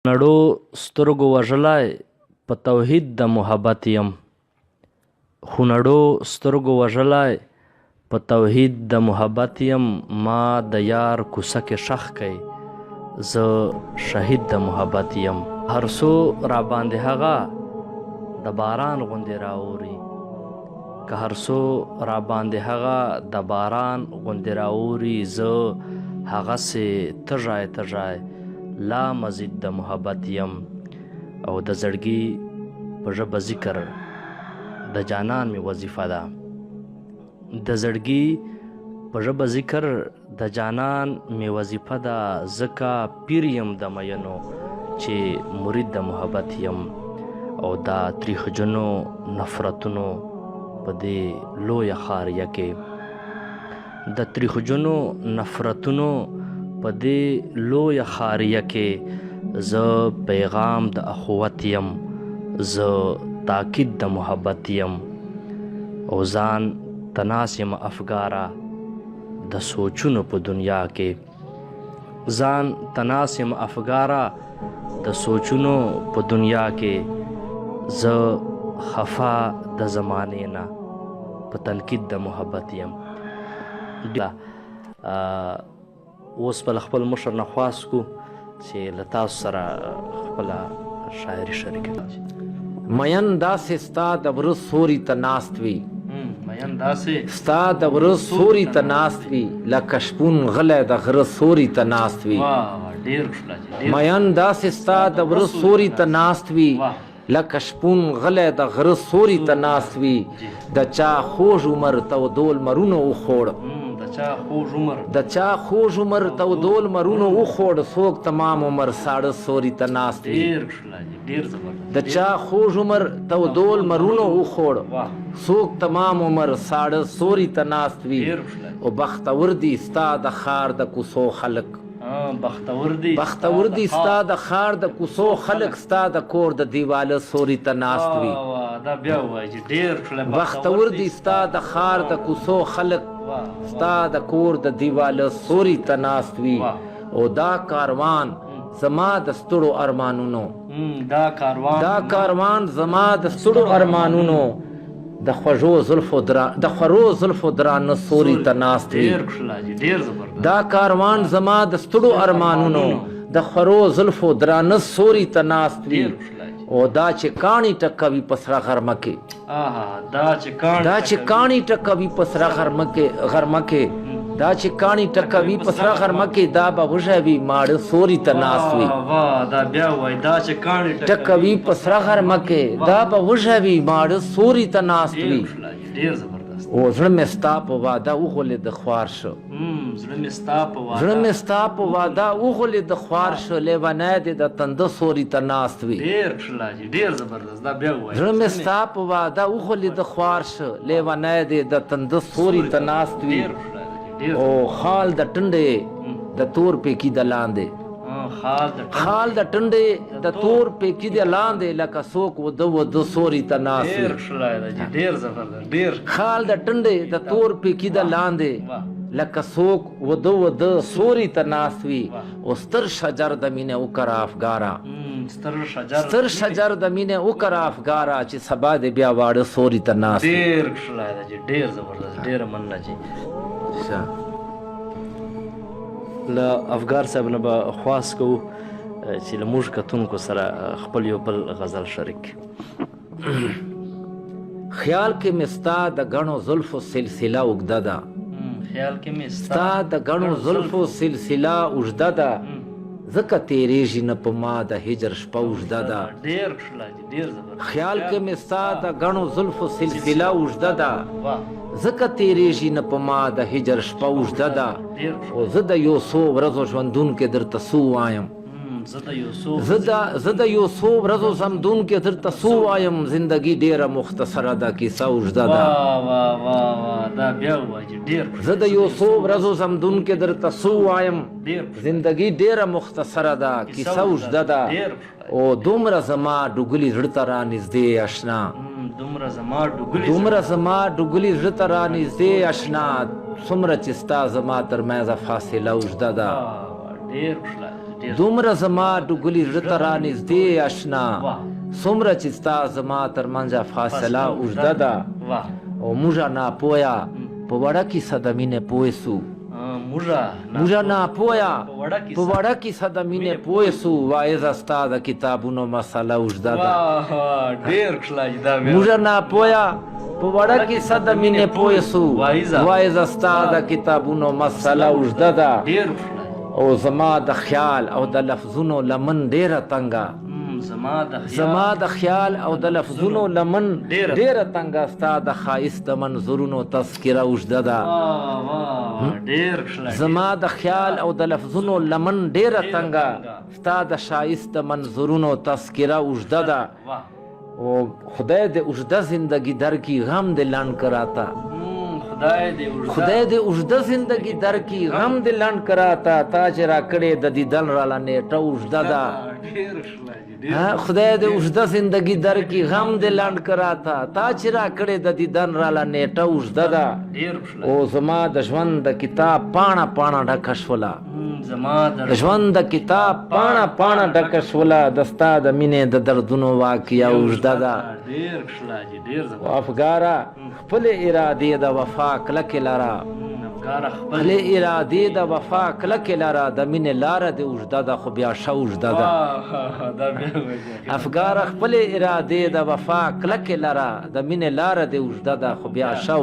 نړو سترګو وژلی په توحید د محبت یم خو نړو سترګو وژلی په توحید د محبت یم ما د یار کوڅه کې ښخ کئ زه شهید د محبت یم هر څو را باندې هغه د باران غوندې راوري که هر څو را باندې هغه د باران غوندې راوري زه هغسې تږی تږی لا مزید د محبت یم او د زړګي په ژبه ذکر د جانان می وظیفه ده د زړګي په ژبه ذکر د جانان می وظیفه ده ځکه پیر یم د مینو چې مرید د محبت یم او دا تریخجنو نفرتونو په دې لویه خاریه کې د تریخجنو نفرتونو په دې لویه خاریه کې زه پیغام د اخوت یم زه تاکید د محبت یم او ځان تناس یم افګاره د سوچونو په دنیا کې ځان تناس یم افګاره د سوچونو په دنیا کې زه خفا د زمانې نه په تنقید د محبت یم اوس په خپل مشر نه خواست کو چې له تاسو سره خپله شاعري شریکه کړي مین داسې ستا د وره سوري ته ناست وي مین داسې ستا د وره سوري ته ناست وي لکه شپون غلی د غره سوري ته ناست وي ډېر ښکلا مین داسې ستا د وره سوري ته ناست وي لکه شپون غلی د غره سوري ته ناست وي د چا خوږ عمر تودول مرونه وخوړ د چا خوږ عمر تودول مرونه وخوړ څوک تمام عمر ساړه سوري ته ناست وي د چا خوږ عمر تودول مرونه وخوړ څوک تمام عمر ساړه سوري ته ناست وي او بختور دي ستا د ښار د کوڅو خلک بختور دي ستا د ښار د کوڅو خلک ستا د کور د دیواله سوري ته ناست وي بختور دي ستا د ښار د کوڅو خلک ستا د کور د دیواله سوري ته ناست وي او دا کاروان زما د ستړو ارمانونو دا کاروان زما د ستړو ارمانونو د خوږو زلفو درانه سوري ته ناست وي دا کاروان زما د ستړو ارمانونو د خورو زلفو درانه سوري ته ناست وي او دا چې کاڼي ټکوي په سره غرمه کې دا چې کاڼي ټکوي په سره غرمه کې دا چې کاڼي ټکوي په سره غرمه کې دا به وږی وي ماړه سوري ته ناست وي ټکوي په سره غرمه کې دا به وږی وي ماړه سوري ته ناست وي او زړه مې ستا په واده وغولې د خوار شو زړه مې ستا په واده وغولې د خوار شو لیونی دی د تنده سوري ته ناست وي زړه مې ستا په واده وغولې د خوار شو لیونی دی د تنده سوري ته ناست وي او خال د ټنډې د تور پیکي د لاندې خال د ټنډې د تور پیکي د لاندې لکه څوک وده سوري ته ناست وي خال د ټنډې د تور پیکي د لاندې لکه څوک وده سوري ته ناست وي او ستر شجر د مینې وکړه افګاره ستر شجر د مینې وکړه افګاره چې سبا د بیا واړه سوري ته ناست وي ډېر زبردست ډېره مننه جي له افګار صاحب نه به خواست کوو چې له موږ کتونکو سره خپل یو بل غزل شریک خیال کې مې ستا د ګڼو زلفو سلسله اوږده ده ستا د ګڼو زلفو سلسله اوږده ده ځکه تېرېږي نه په ما د هجر شپه اوږده ده خیال کې مې ستا د ګڼو زلفو سلسله اوږده ده ځکه تېرېږي نه په ما د هجر شپه اوږده ده او زه د یو څو ورځو ژوندونکې درته څه ووایم زه د یو څو ورځو ژوندونکې درته څه ووایم زندګي ډېره مختصره ده کیسه اوږده ده زه د یو څو ورځو ژوندونکې درته څه ووایم زندګي ډېره مختصره ده کیسه اوږده ده او دومره زما ډوګلي زړه ته رانږدې اشنا دومره زما ډوګلي زړه ته رانږدې اشنا څومره چې ستا زما تر منځه فاصله اوږده ده دومره زما ډوګلي زړه ته رانږدې اشنا څومره چې ستا زما تر منځه فاصله اوږده ده او موږه ناپویه په وړه کیسه د مینې پوه سو موږه ناپویه په وړه کیسه د مینې پوه سو وایزه ستا د کتابونو مسله اوږده ده موږه ناپویه په وړه کیسه د مینې پوه سو وایزه ستا د کتابونو مسله اوږده ده او زما د خیال او د لفظونو لمن ډیره تنګه زما د خیال او د لفظونو لمن ډیره تنګه ستا د ښایست د منظورونو تذکره اوږده ده زما د خیال او د لفظونو لمن ډیره تنګه ستا د ښایست د منظورونو تذکره اوږده ده او خدای دې اوږده زندگی درکړي غم دې لنډ کراته خدای دې اوږده زندگی درکړي غم دې لنډ کراته تا چې راکړې د دیدن راله نیټه اوږده ده خدای دې اوږده زندگی درکړي غم دې لنډ کراته تا چې راکړې د دیدن راله نیټه اوږده ده او زما د ژوند د کتاب پاڼه پاڼه ډکه شوله د ژوند د کتاب پاڼه پاڼه ډکه شوله د ستا د مینې د دردونو واقعه اوږده ده افګاره خپلې ارادې د وفا کلکې لره خپلې ارادې د وفا کلکې لره د مینې لاره دې اوږده ده خو بیا ښه اوږده ده افګاره خپلې ارادې د وفا کلکې لره د مینې لاره دې اوږده ده خو بیا ښه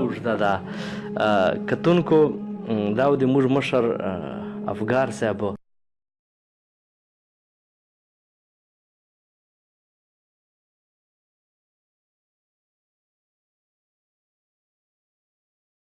اوږده ده کتونکو دا و د موږ مشر افګار صاحب